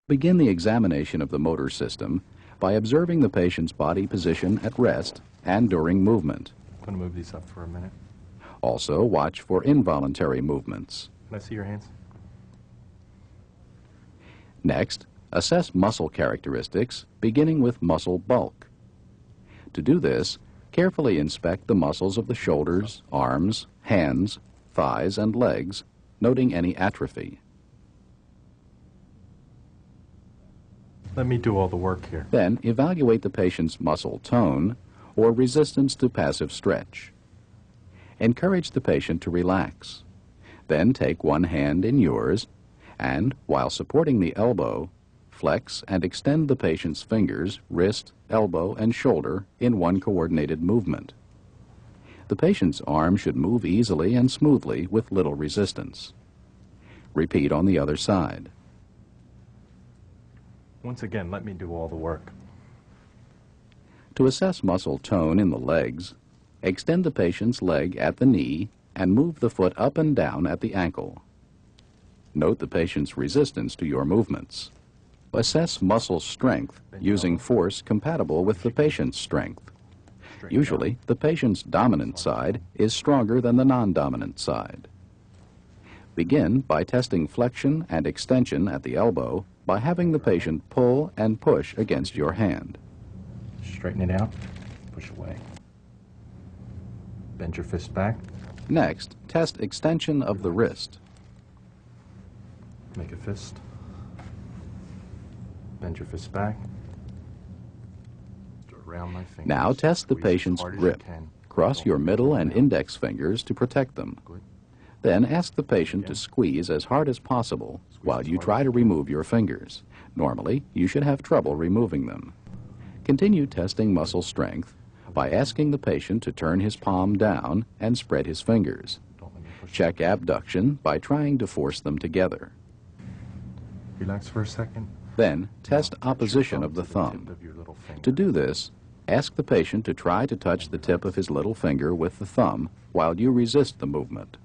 Begin the examination of the motor system by observing the patient's body position at rest and during movement. I'm going to move these up for a minute. Also, watch for involuntary movements. Can I see your hands? Next, assess muscle characteristics, beginning with muscle bulk. To do this, carefully inspect the muscles of the shoulders, arms, hands, thighs, and legs, noting any atrophy. Let me do all the work here. Then, evaluate the patient's muscle tone or resistance to passive stretch. Encourage the patient to relax. Then take one hand in yours and, while supporting the elbow, flex and extend the patient's fingers, wrist, elbow, and shoulder in one coordinated movement. The patient's arm should move easily and smoothly with little resistance. Repeat on the other side. Once again, let me do all the work. To assess muscle tone in the legs, extend the patient's leg at the knee and move the foot up and down at the ankle. Note the patient's resistance to your movements. Assess muscle strength using force compatible with the patient's strength. Usually, the patient's dominant side is stronger than the non-dominant side. Begin by testing flexion and extension at the elbow by having the patient pull and push against your hand. Straighten it out, push away. Bend your fist back. Next, test extension of the wrist. Make a fist. Bend your fist back. Around my fingers. Now test the patient's grip. Cross your middle and index fingers to protect them. Good. Then ask the patient to squeeze as hard as possible while you try to remove your fingers. Normally, you should have trouble removing them. Continue testing muscle strength by asking the patient to turn his palm down and spread his fingers. Check abduction by trying to force them together. Relax for a second. Then, test opposition of the thumb. To do this, ask the patient to try to touch the tip of his little finger with the thumb while you resist the movement.